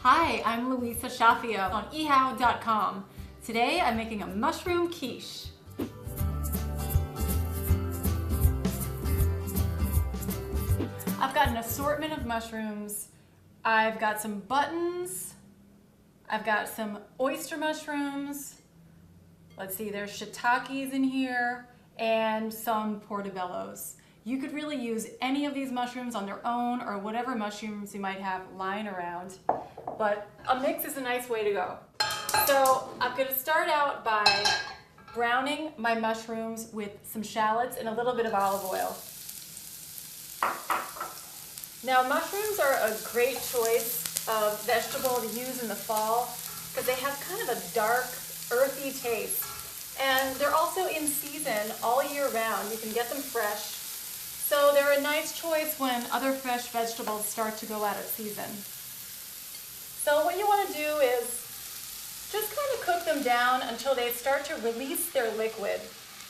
Hi, I'm Louisa Shafia on ehow.com. Today I'm making a mushroom quiche. I've got an assortment of mushrooms. I've got some buttons. I've got some oyster mushrooms. Let's see, there's shiitakes in here and some portobellos. You could really use any of these mushrooms on their own or whatever mushrooms you might have lying around. But a mix is a nice way to go. So I'm going to start out by browning my mushrooms with some shallots and a little bit of olive oil. Now mushrooms are a great choice of vegetable to use in the fall because they have kind of a dark, earthy taste. And they're also in season all year round. You can get them fresh. So they're a nice choice when other fresh vegetables start to go out of season. So what you want to do is just kind of cook them down until they start to release their liquid.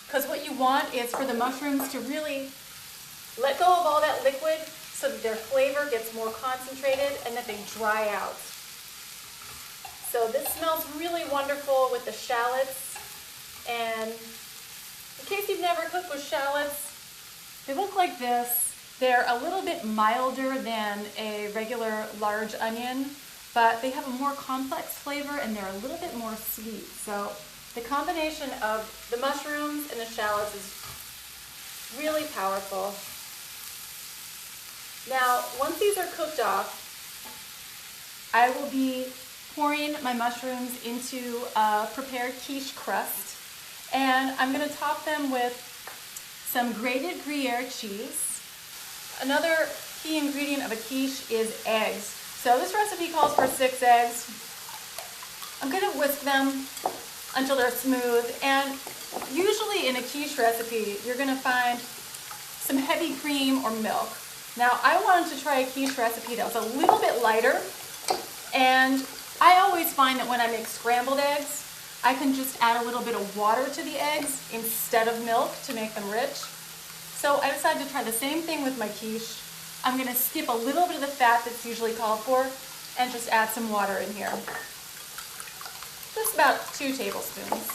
Because what you want is for the mushrooms to really let go of all that liquid so that their flavor gets more concentrated and that they dry out. So this smells really wonderful with the shallots. And in case you've never cooked with shallots, they look like this. They're a little bit milder than a regular large onion, but they have a more complex flavor and they're a little bit more sweet. So the combination of the mushrooms and the shallots is really powerful. Now, once these are cooked off, I will be pouring my mushrooms into a prepared quiche crust, and I'm going to top them with some grated Gruyere cheese. Another key ingredient of a quiche is eggs. So this recipe calls for 6 eggs. I'm going to whisk them until they're smooth, and usually in a quiche recipe you're going to find some heavy cream or milk. Now I wanted to try a quiche recipe that was a little bit lighter, and I always find that when I make scrambled eggs, I can just add a little bit of water to the eggs instead of milk to make them rich. So I decided to try the same thing with my quiche. I'm going to skip a little bit of the fat that's usually called for and just add some water in here. Just about 2 tablespoons.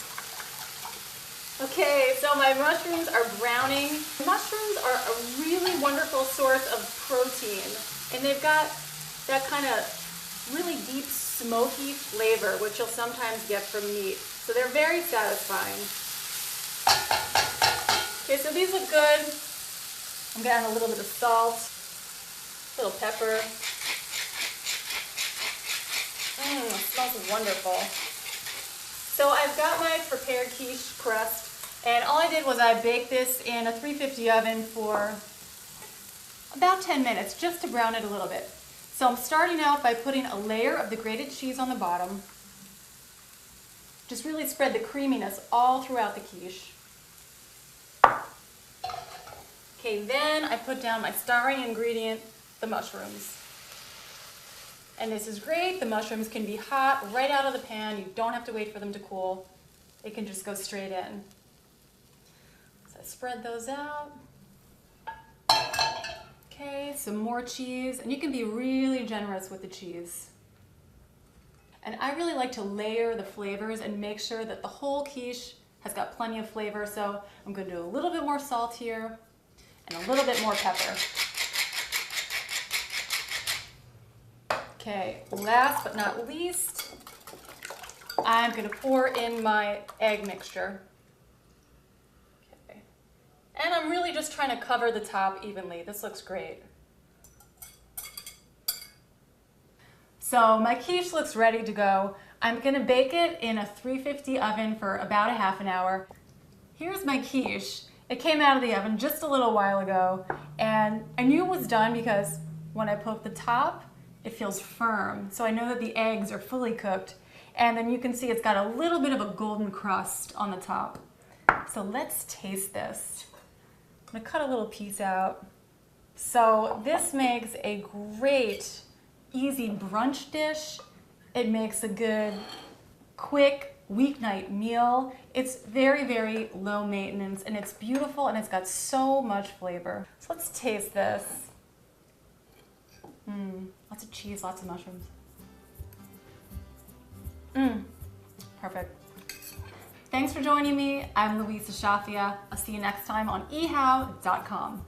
Okay, so my mushrooms are browning. Mushrooms are a really wonderful source of protein, and they've got that kind of really deep smoky flavor, which you'll sometimes get from meat. So they're very satisfying. Okay, so these look good. I'm gonna add a little bit of salt, a little pepper. Smells wonderful. So I've got my prepared quiche crust, and all I did was I baked this in a 350 oven for about 10 minutes, just to brown it a little bit. So I'm starting out by putting a layer of the grated cheese on the bottom. Just really spread the creaminess all throughout the quiche. Okay, then I put down my starring ingredient, the mushrooms. And this is great. The mushrooms can be hot right out of the pan. You don't have to wait for them to cool. They can just go straight in. So I spread those out. Okay, some more cheese, and you can be really generous with the cheese. And I really like to layer the flavors and make sure that the whole quiche has got plenty of flavor, so I'm going to do a little bit more salt here and a little bit more pepper. Okay, last but not least, I'm going to pour in my egg mixture. And I'm really just trying to cover the top evenly. This looks great. So my quiche looks ready to go. I'm going to bake it in a 350 oven for about a half an hour. Here's my quiche. It came out of the oven just a little while ago, and I knew it was done because when I poke the top, it feels firm. So I know that the eggs are fully cooked, and then you can see it's got a little bit of a golden crust on the top. So let's taste this. I'm going to cut a little piece out. So this makes a great, easy brunch dish. It makes a good, quick weeknight meal. It's very, very low maintenance, and it's beautiful, and it's got so much flavor. So let's taste this. Lots of cheese, lots of mushrooms. Perfect. Thanks for joining me. I'm Louisa Shafia. I'll see you next time on ehow.com.